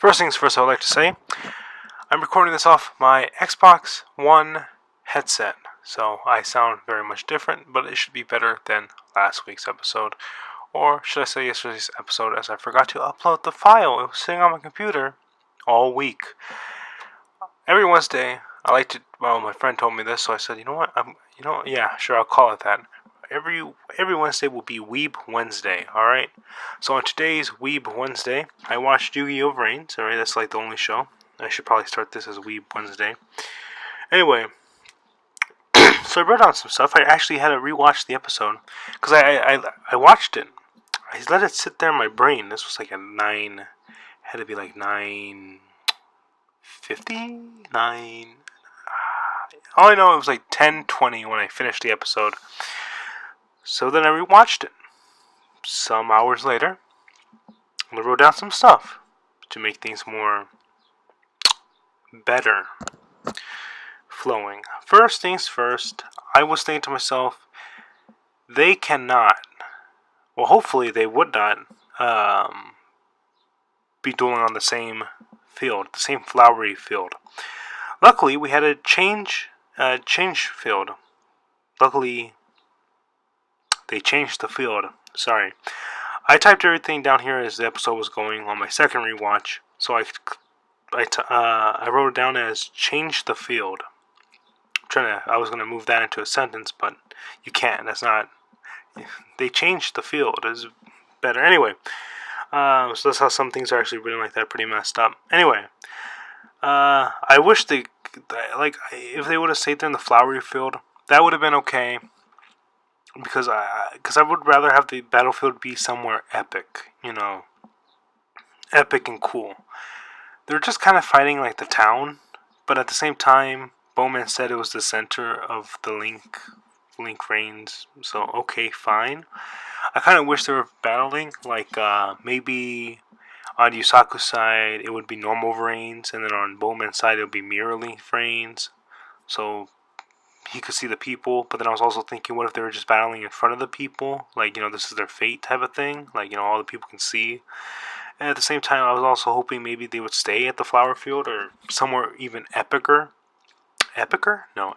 First things first, I would like to say, I'm recording this off my Xbox One headset, so I sound very much different, but it should be better than last week's episode. Or should I say yesterday's episode, as I forgot to upload the file. It was sitting on my computer all week. Every Wednesday, I like to, well, my friend told me this, so I said, you know what, yeah, sure, I'll call it that. Every Wednesday will be Weeb Wednesday, alright? So on today's Weeb Wednesday, I watched Yu-Gi-Oh! Vrains, alright? That's like the only show. I should probably start this as Weeb Wednesday. Anyway, so I wrote down some stuff. I actually had to rewatch the episode, because I watched it. I let it sit there in my brain. This was like had to be like 9:50? All I know, it was like 10:20 when I finished the episode. So then I rewatched it. Some hours later, I wrote down some stuff to make things more better flowing. First things first, I was thinking to myself, they cannot, well, hopefully they would not be dueling on the same field, the same flowery field. Luckily, we had a change field. Luckily, they changed the field. Sorry. I typed everything down here as the episode was going on my second rewatch, so I wrote it down as change the field. I was gonna move that into a sentence, but you can't. That's not. They changed the field. Is better anyway. So that's how some things are actually written like that, pretty messed up. Anyway, I wish if they would have stayed there in the flowery field, that would have been okay. Because I would rather have the battlefield be somewhere epic, epic and cool. They're just kind of fighting like the town, but at the same time, Bowman said it was the center of the Link Vrains, so okay, fine. I kind of wish they were battling, like maybe on Yusaku's side it would be normal Vrains, and then on Bowman's side it would be mirrorly Vrains, so he could see the people. But then I was also thinking, what if they were just battling in front of the people, like, this is their fate type of thing, like, all the people can see. And at the same time, I was also hoping maybe they would stay at the flower field or somewhere even epicer. No,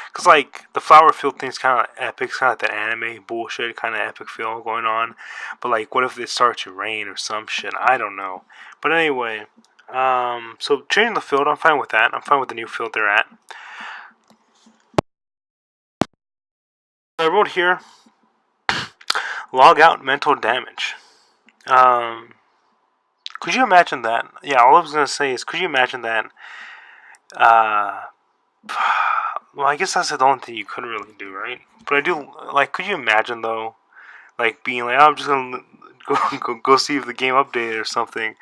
because like the flower field thing's kind of epic. It's kind of like that anime bullshit kind of epic feel going on. But like, what if it starts to rain or some shit? I don't know. But anyway, so changing the field, I'm fine with that. I'm fine with the new field they're at. I wrote here, log out mental damage. Could you imagine that? Yeah, all I was going to say is, could you imagine that? Well, I guess that's the only thing you could really do, right? But I do, like, could you imagine, though, like, being like, oh, I'm just going to go see if the game updated or something,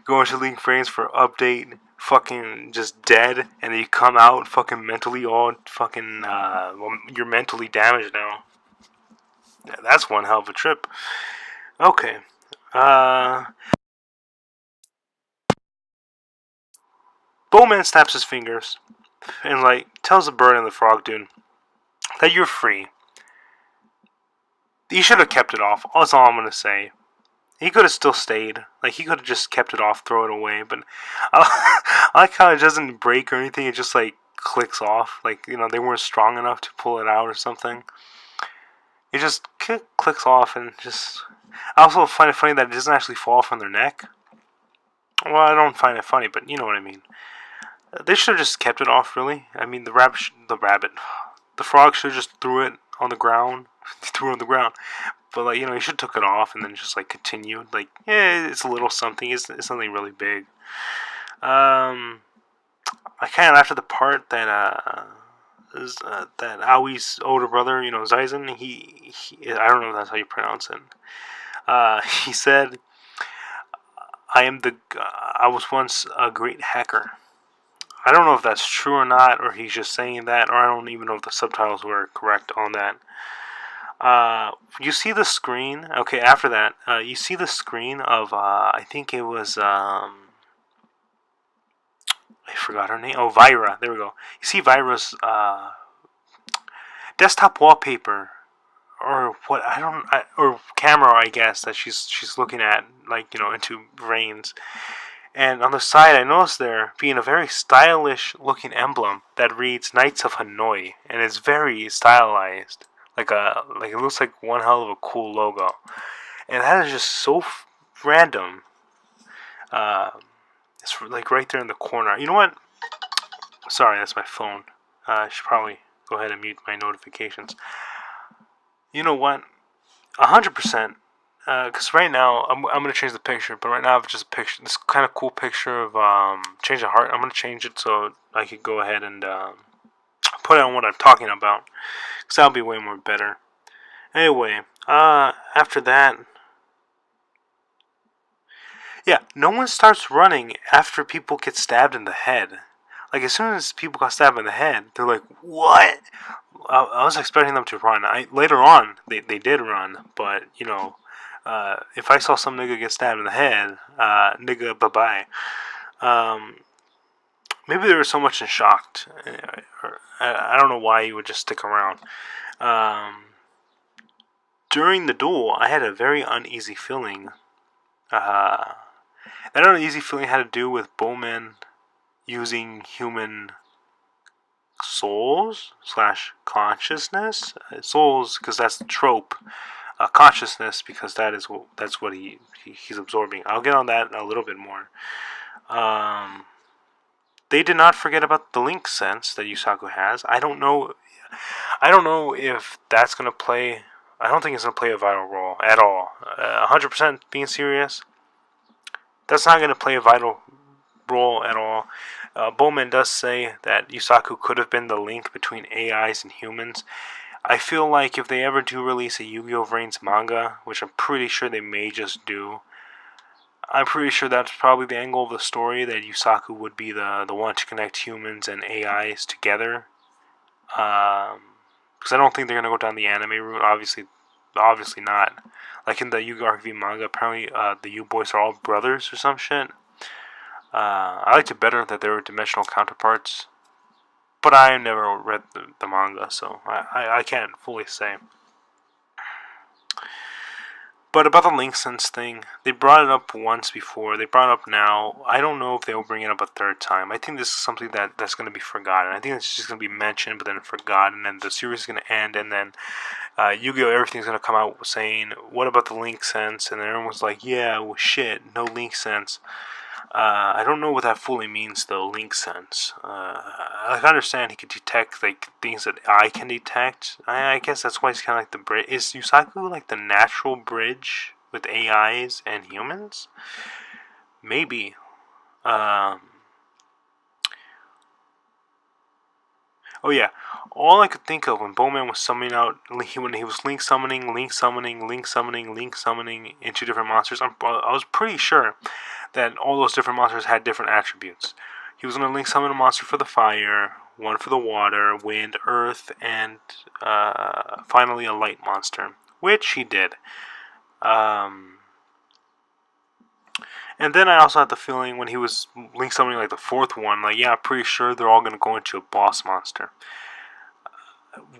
go into Link Vrains for update, fucking just dead, and then you come out fucking mentally all fucking, you're mentally damaged now. Yeah, that's one hell of a trip. Okay. Bowman snaps his fingers and, like, tells the bird and the frog dude that you're free. He should have kept it off. That's all I'm gonna say. He could have still stayed. Like, he could have just kept it off, throw it away. But I like how it doesn't break or anything. It just, like, clicks off. Like, they weren't strong enough to pull it out or something. It just clicks off and just... I also find it funny that it doesn't actually fall from their neck. Well, I don't find it funny, but you know what I mean. They should have just kept it off, really. I mean, the frog should have just threw it on the ground. Threw it on the ground. But, like, he should have took it off and then just, like, continued. Like, yeah, it's a little something. It's something really big. I kind of laughed at the part that, that Aoi's older brother, Zaizen, he I don't know if that's how you pronounce it. He said, I was once a great hacker. I don't know if that's true or not, or he's just saying that, or I don't even know if the subtitles were correct on that. You see the screen, okay, after that, you see the screen of, I think it was, I forgot her name, oh, Vyra, there we go. You see Vyra's, desktop wallpaper, or what, or camera, I guess, that she's looking at, like, into Vrains. And on the side, I noticed there being a very stylish looking emblem that reads Knights of Hanoi, and it's very stylized, like it looks like one hell of a cool logo, and that is just so random. It's like right there in the corner. You know what? Sorry, that's my phone. I should probably go ahead and mute my notifications. You know what? 100%. Because right now, I'm going to change the picture, but right now I have just a picture, this kind of cool picture of, change the heart. I'm going to change it so I could go ahead and, put it on what I'm talking about, because that'll be way more better. Anyway, after that, yeah, no one starts running after people get stabbed in the head. Like, as soon as people got stabbed in the head, they're like, what? I was expecting them to run. Later on, they did run, but, if I saw some nigga get stabbed in the head, nigga, bye-bye. Maybe they were so much in shock. I don't know why you would just stick around. During the duel, I had a very uneasy feeling. That uneasy feeling had to do with Bowman using human souls / consciousness. Souls, because that's the trope. Consciousness, because that's what he's absorbing. I'll get on that a little bit more. They did not forget about the link sense that Yusaku has. I don't know if that's gonna play. I don't think it's gonna play a vital role at all. 100% being serious. That's not gonna play a vital role at all. Bowman does say that Yusaku could have been the link between AIs and humans. I feel like if they ever do release a Yu-Gi-Oh! Vrains manga, which I'm pretty sure they may just do, I'm pretty sure that's probably the angle of the story, that Yusaku would be the one to connect humans and AIs together. Because I don't think they're going to go down the anime route, obviously not. Like in the Yu-Gi-Oh! RV manga, apparently the U-Boys are all brothers or some shit. I liked it better that they were dimensional counterparts, but I never read the manga, so I can't fully say. But about the link sense thing, they brought it up once before, they brought it up now. I don't know if they will bring it up a third time. I think this is something that's going to be forgotten. I think it's just going to be mentioned, but then forgotten, and the series is going to end, and then Yu-Gi-Oh! Everything's going to come out saying, what about the link sense? And everyone's like, yeah, well, shit, no link sense. I don't know what that fully means, though, link sense. I understand he could detect, like, things that I can detect. I guess that's why he's kind of like the bridge. Is Yusaku, like, the natural bridge with AIs and humans? Maybe. Oh yeah, all I could think of when Bowman was summoning out, when he was link summoning into different monsters, I was pretty sure that all those different monsters had different attributes. He was going to link summon a monster for the fire, one for the water, wind, earth, and finally a light monster, which he did. And then I also had the feeling when he was link summoning like the fourth one, like, yeah, I'm pretty sure they're all going to go into a boss monster.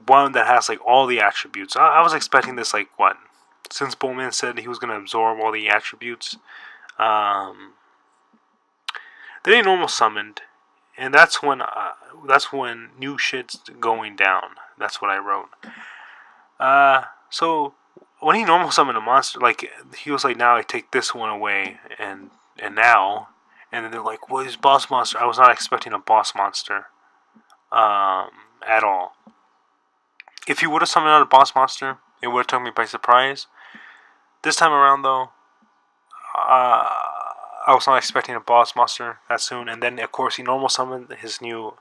One that has like all the attributes. I was expecting this, like, what? Since Bowman said he was going to absorb all the attributes. Then he normal summoned. And that's when new shit's going down. That's what I wrote. So when he normal summoned a monster, like, he was like, now I take this one away, and now, and then they're like, what is boss monster? I was not expecting a boss monster, at all. If he would have summoned out a boss monster, it would have taken me by surprise. This time around, though, I was not expecting a boss monster that soon. And then, of course, he normal summoned his new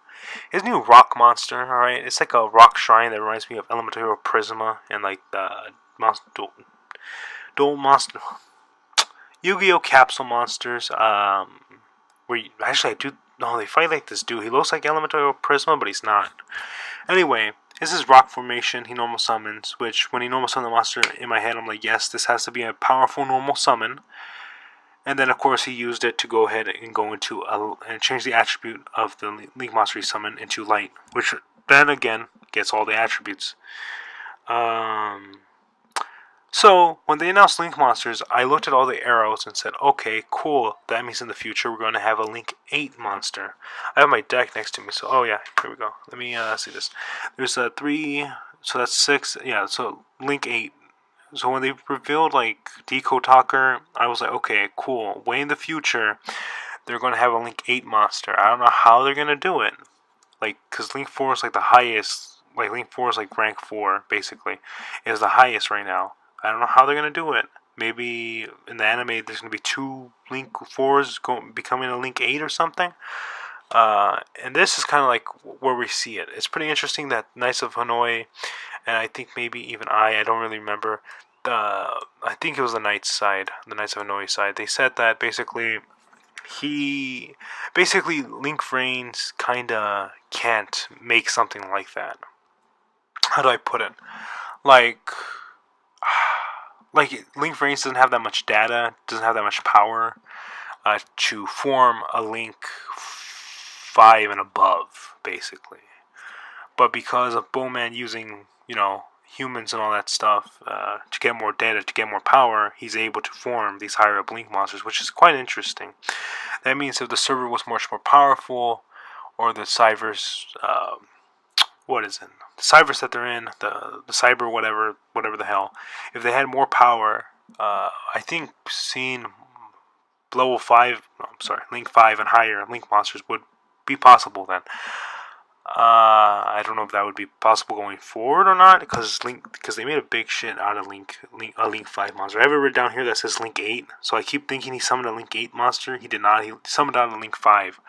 rock monster. All right, it's like a rock shrine that reminds me of Elemental Hero Prisma and like the dual monster Yu-Gi-Oh! Capsule monsters. Where actually they fight like this dude. He looks like Elemental Hero Prisma, but he's not. Anyway, this is rock formation. He normal summons, which when he normal summons the monster, in my head I'm like, yes, this has to be a powerful normal summon. And then, of course, he used it to go ahead and go into and change the attribute of the Link monster he summoned into light, which then again gets all the attributes. So when they announced Link Monsters, I looked at all the arrows and said, okay, cool. That means in the future we're going to have a Link 8 monster. I have my deck next to me, so oh yeah, here we go. Let me see this. There's 3, so that's 6. Yeah, so Link 8. So when they revealed like Deco Talker, I was like, okay, cool. Way in the future, they're going to have a Link 8 monster. I don't know how they're going to do it. Like, because Link 4 is like the highest. Like, Link 4 is like rank 4, basically. It is the highest right now. I don't know how they're going to do it. Maybe in the anime there's going to be 2 Link 4s becoming a Link 8 or something. And this is kind of like where we see it. It's pretty interesting that Knights of Hanoi, and I think maybe even I don't really remember. I think it was the Knights side, the Knights of Hanoi side. They said that basically Link Vrains kinda can't make something like that. How do I put it? Like Link Vrains doesn't have that much data, doesn't have that much power to form a Link 5 and above, basically. But because of Bowman using, humans and all that stuff to get more data, to get more power, he's able to form these higher up Link monsters, which is quite interesting. That means if the server was much more powerful, or the cybers, the cybers that they're in, the cyber whatever the hell, if they had more power, I think seeing level 5, Link 5 and higher Link monsters would be possible then. I don't know if that would be possible going forward or not, because they made a big shit out of a Link 5 monster. I have it written down here that says Link 8, so I keep thinking he summoned a Link 8 monster. He did not. He summoned out a Link 5,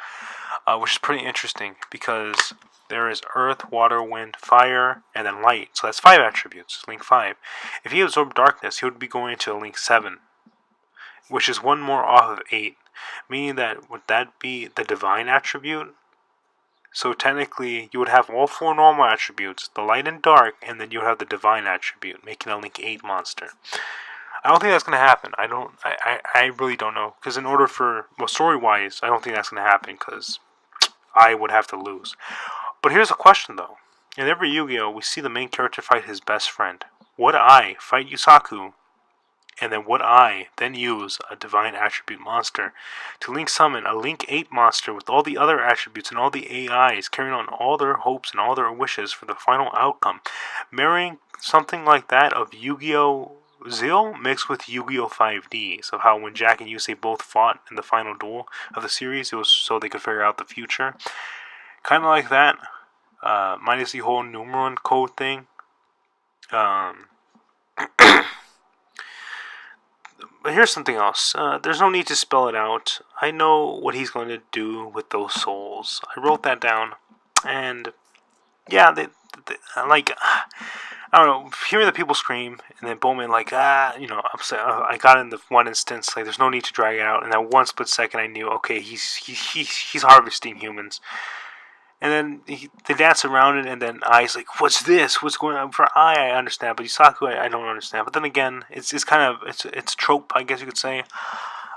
which is pretty interesting because there is Earth, Water, Wind, Fire, and then Light. So that's 5 attributes, Link 5. If he absorbed Darkness, he would be going into a Link 7, which is 1 more off of 8, meaning that would that be the Divine attribute? So technically, you would have all 4 normal attributes, the light and dark, and then you would have the divine attribute, making a Link 8 monster. I don't think that's going to happen. I really don't know. Because in order for, story-wise, I don't think that's going to happen, because I would have to lose. But here's a question, though. In every Yu-Gi-Oh, we see the main character fight his best friend. Would I fight Yusaku, and then would I then use a divine attribute monster to Link summon a Link 8 monster with all the other attributes and all the AIs carrying on all their hopes and all their wishes for the final outcome, marrying something like that of Yu-Gi-Oh! Zeal mixed with Yu-Gi-Oh! 5D. So how when Jack and Yusei both fought in the final duel of the series, it was so they could figure out the future. Kind of like that, minus the whole numeron code thing. But here's something else. There's no need to spell it out. I know what he's going to do with those souls. I wrote that down. And, yeah, I don't know, hearing the people scream, and then Bowman, upset. I got in the one instance, there's no need to drag it out. And that 1 split second, I knew, okay, he's harvesting humans. And then they dance around it, and then Ai's like, "What's this? What's going on?" For I understand, but Yusaku, I don't understand. But then again, it's trope, I guess you could say.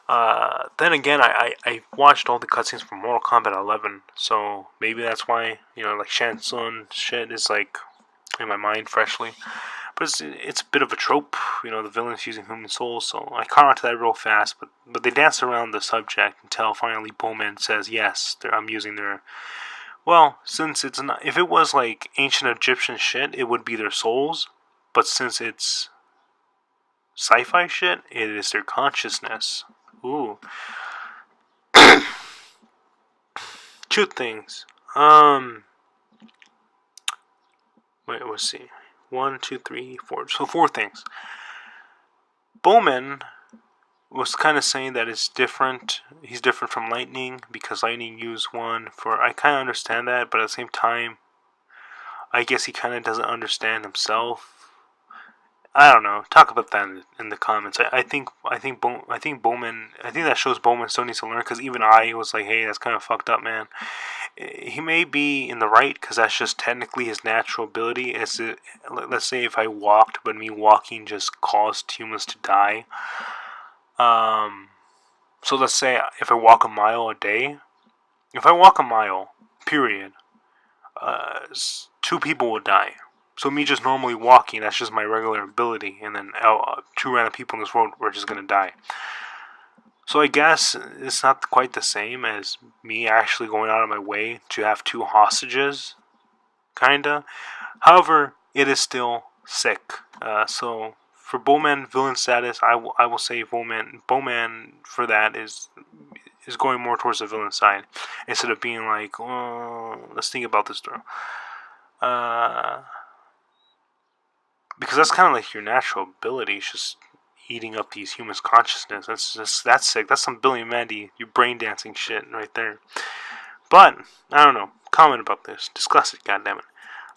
Then again, I watched all the cutscenes from Mortal Kombat 11, so maybe that's why Shang Tsung shit is in my mind freshly. But it's a bit of a trope, the villains using human souls. So I caught on to that real fast, but they dance around the subject until finally Bowman says, "Yes, I'm using their." Well, since it's not, if it was ancient Egyptian shit, it would be their souls. But since it's sci-fi shit, it is their consciousness. Ooh. 2 things. Wait, let's see. 1, 2, 3, 4. So 4 things. Bowman was kind of saying that it's different. He's different from Lightning because Lightning used one for. I kind of understand that, but at the same time, I guess he kind of doesn't understand himself. I don't know. Talk about that in the comments. I think Bowman. I think that shows Bowman still needs to learn, because even I was like, hey, that's kind of fucked up, man. He may be in the right because that's just technically his natural ability. Let's say if I walked, but me walking just caused humans to die. So let's say if I walk a mile a day, if I walk a mile, period, 2 people will die. So me just normally walking, that's just my regular ability, and then two random people in this world were just gonna die. So I guess it's not quite the same as me actually going out of my way to have two hostages, kinda. However, it is still sick. So for Bowman villain status, I will say Bowman for that is going more towards the villain side instead of being like, oh, let's think about this through. Because that's kind of like your natural ability, it's just eating up these humans' consciousness. That's sick. That's some Billy and Mandy, you brain dancing shit right there. But I don't know. Comment about this. Discuss it. Goddammit.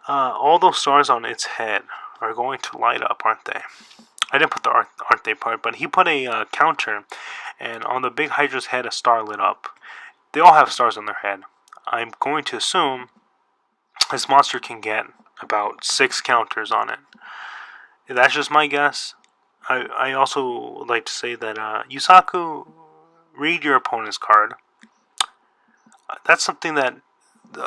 All those stars on its head are going to light up, aren't they? I didn't put the aren't they part, but he put a counter, and on the big Hydra's head, a star lit up. They all have stars on their head. I'm going to assume this monster can get about 6 counters on it. That's just my guess. I also would like to say that Yusaku, read your opponent's card. That's something that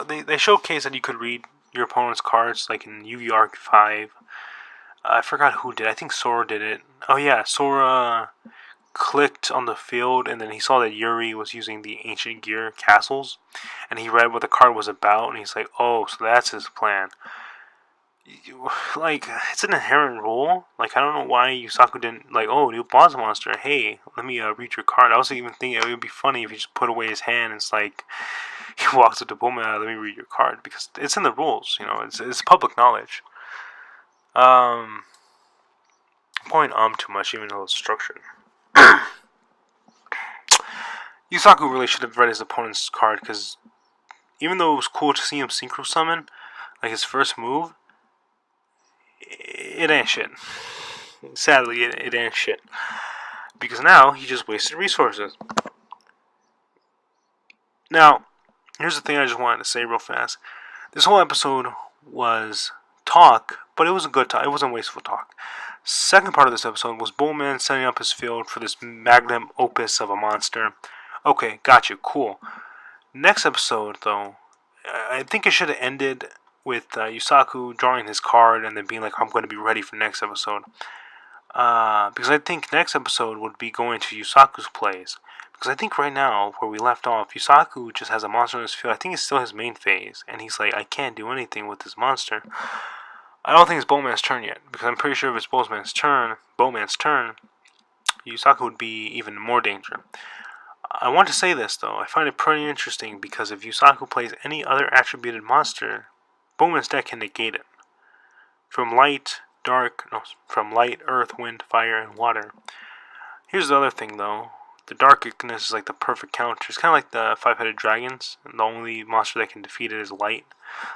they showcase that you could read your opponent's cards, like in Yu-Gi-Oh! Arc 5. I forgot who did. I think Sora did it. Oh yeah, Sora clicked on the field, and then he saw that Yuri was using the ancient gear castles, and he read what the card was about, and he's like, oh, so that's his plan. Like, it's an inherent rule. Like, I don't know why Yusaku didn't, like, oh, new boss monster, hey, let me read your card. I was even thinking it would be funny if he just put away his hand and it's like, he walks up to Bulma, let me read your card, because it's in the rules, you know, it's public knowledge. Point too much, even though it's structured. Yusaku really should have read his opponent's card, because even though it was cool to see him synchro summon, like his first move, it ain't shit. Sadly, it ain't shit. Because now, he just wasted resources. Now, here's the thing I just wanted to say real fast. This whole episode was talk, but it was a good talk. It wasn't wasteful talk. Second part of this episode was Bullman setting up his field for this magnum opus of a monster. Okay, got you. Cool. Next episode, though, I think it should have ended with Yusaku drawing his card and then being like, I'm going to be ready for next episode. Because I think next episode would be going to Yusaku's plays. Because I think right now, where we left off, Yusaku just has a monster in his field. I think it's still his main phase. And he's like, I can't do anything with this monster. I don't think it's Bowman's turn yet. Because I'm pretty sure if it's Bowman's turn, Yusaku would be even more danger. I want to say this, though. I find it pretty interesting because if Yusaku plays any other attributed monster, Bowman's deck can negate it. From light, earth, wind, fire, and water. Here's the other thing, though. The darkness is like the perfect counter. It's kind of like the 5-headed dragons, and the only monster that can defeat it is light.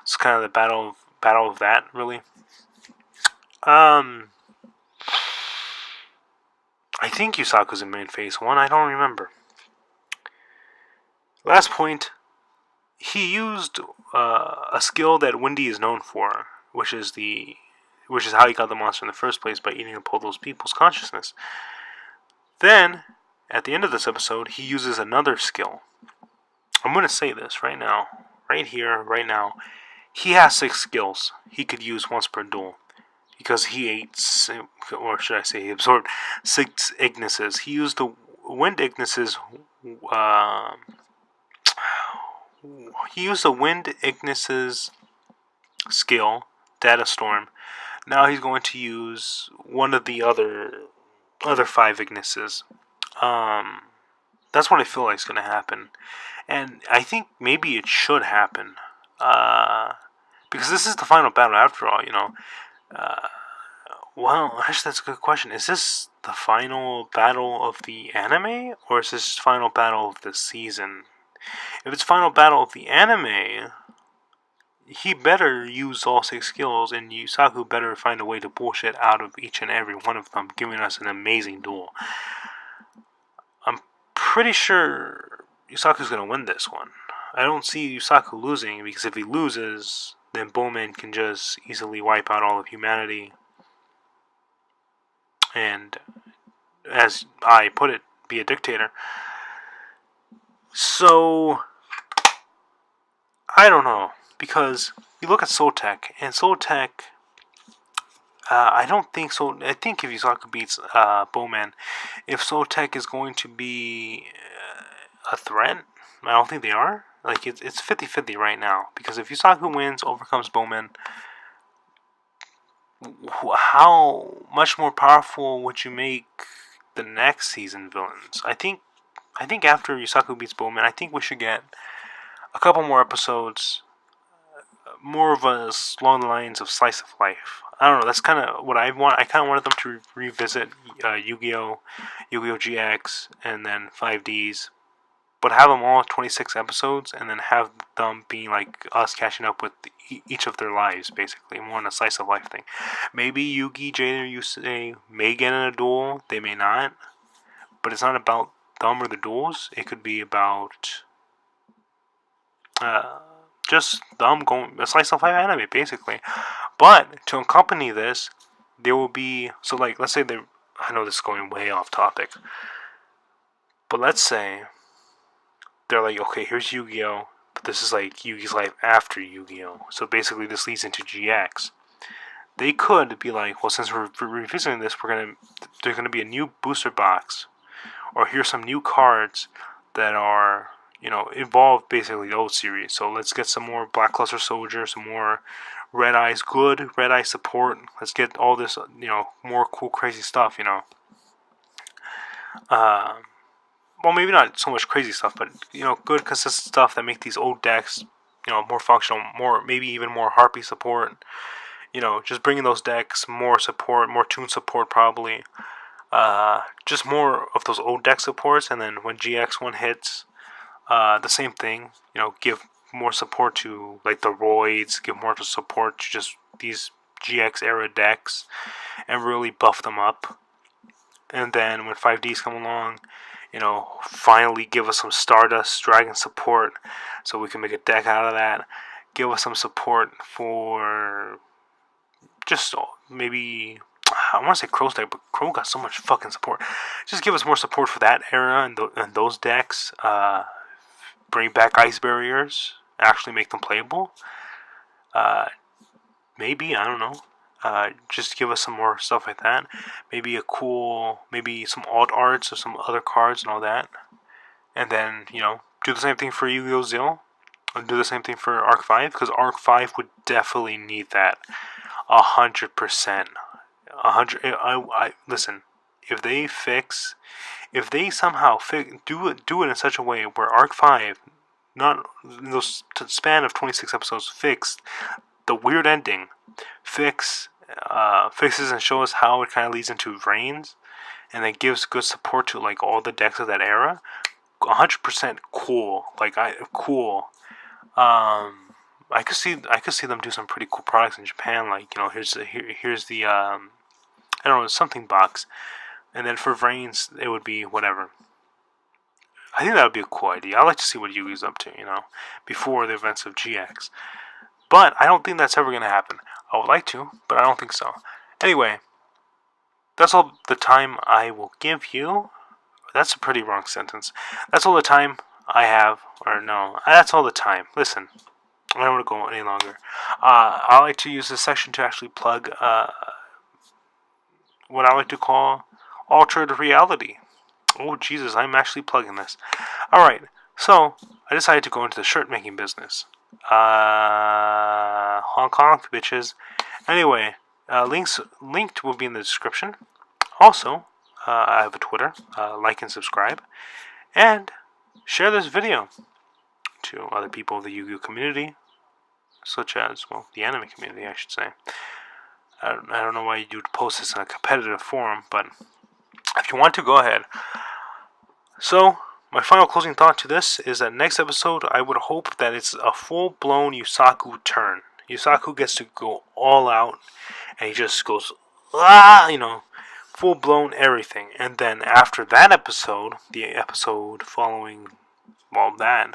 It's kind of the battle of that, really. I think Yusaku's in main phase 1. I don't remember. Last point. He used a skill that Windy is known for, which is how he got the monster in the first place, by eating up all those people's consciousness. Then, at the end of this episode, he uses another skill. I'm going to say this right now, right here, right now. He has 6 skills he could use once per duel, because he ate, or should I say, he absorbed 6 Ignises. He used the Wind Ignises. He used the Wind Ignises skill, Data Storm. Now he's going to use one of the other 5 Ignises. That's what I feel like is going to happen. And I think maybe it should happen. Because this is the final battle after all, you know. Well, actually that's a good question. Is this the final battle of the anime? Or is this final battle of the season? If it's final battle of the anime, he better use all 6 skills, and Yusaku better find a way to bullshit out of each and every one of them, giving us an amazing duel. I'm pretty sure Yusaku's going to win this one. I don't see Yusaku losing, because if he loses, then Bowman can just easily wipe out all of humanity. And, as I put it, be a dictator. So, I don't know, because you look at Soltech, and Soltech I don't think so. I think if Yusaku beats Bowman, if Soltech is going to be a threat, I don't think they are. Like, it's 50-50 right now. Because if Yusaku wins, overcomes Bowman, how much more powerful would you make the next season villains? I think after Yusaku beats Bowman, I think we should get a couple more episodes, more of a along the lines of slice of life. I don't know. That's kind of what I want. I kind of wanted them to revisit Yu-Gi-Oh, Yu-Gi-Oh GX, and then 5Ds, but have them all 26 episodes, and then have them being like us catching up with each of their lives, basically, more on a slice of life thing. Maybe Yugi, Jade, or Yusei may get in a duel. They may not, but it's not about them or the duels. It could be about just them going a slice of life anime, basically. But to accompany this, there will be, so like, let's say I know this is going way off topic, but let's say they're like, okay, here's Yu-Gi-Oh, but this is like Yugi's life after Yu-Gi-Oh. So basically, this leads into GX. They could be like, well, since we're revisiting this, there's gonna be a new booster box, or here's some new cards that are, involve basically the old series. So let's get some more Black Cluster Soldier, some more Red Eyes good, Red Eye support. Let's get all this, more cool, crazy stuff, well, maybe not so much crazy stuff, but, good, consistent stuff that make these old decks, more functional, maybe even more Harpy support. Just bringing those decks more support, more tune support probably. Just more of those old deck supports, and then when GX1 hits, the same thing, give more support to like the Roids, give more support to just these GX era decks, and really buff them up. And then when 5Ds come along, finally give us some Stardust Dragon support, so we can make a deck out of that. Give us some support for just maybe, I want to say Crow's deck, but Crow got so much fucking support. Just give us more support for that era and those decks. Bring back Ice Barriers, actually make them playable. Maybe, I don't know. Just give us some more stuff like that. Maybe maybe some alt arts or some other cards and all that. And then, do the same thing for Yu-Gi-Oh! Zil. And do the same thing for Arc 5, because Arc 5 would definitely need that. 100%. Listen, if they somehow do it in such a way where Arc 5, not in those span of 26 episodes, fixed the weird ending, fixes and show us how it kind of leads into Vrains, and then gives good support to like all the decks of that era, 100% cool. Cool. I could see them do some pretty cool products in Japan. Like, here's the I don't know, something box, and then for Vrains it would be whatever. I think that would be a cool idea. I'd like to see what Yugi's up to, before the events of GX. But I don't think that's ever going to happen. I would like to, but I don't think so. Anyway, that's all the time I will give you. That's a pretty wrong sentence. That's all the time I have, or no, that's all the time. Listen, I don't want to go any longer. I like to use this section to actually plug what I like to call altered reality. Oh, Jesus, I'm actually plugging this. Alright, so I decided to go into the shirt making business. Hong Kong, bitches. Anyway, linked will be in the description. Also, I have a Twitter. Like and subscribe. And share this video to other people of the Yu-Gi-Oh community, such as, well, the anime community, I should say. I don't know why you'd post this in a competitive forum, but if you want to, go ahead. So, my final closing thought to this is that next episode, I would hope that it's a full-blown Yusaku turn. Yusaku gets to go all out, and he just goes, full-blown everything. And then after that episode, the episode following, well, that,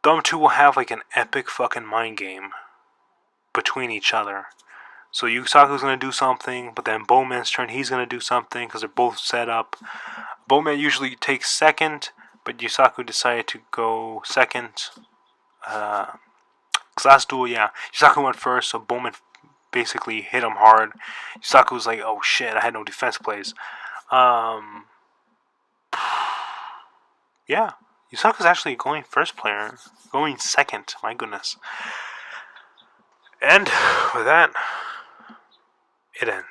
them two will have like an epic fucking mind game between each other. So Yusaku's going to do something, but then Bowman's turn, he's going to do something because they're both set up. Bowman usually takes second, but Yusaku decided to go second. Last duel, yeah. Yusaku went first, so Bowman basically hit him hard. Yusaku was like, oh shit, I had no defense plays. Yeah, Yusaku's actually going first player. Going second, my goodness. And with that, it ends.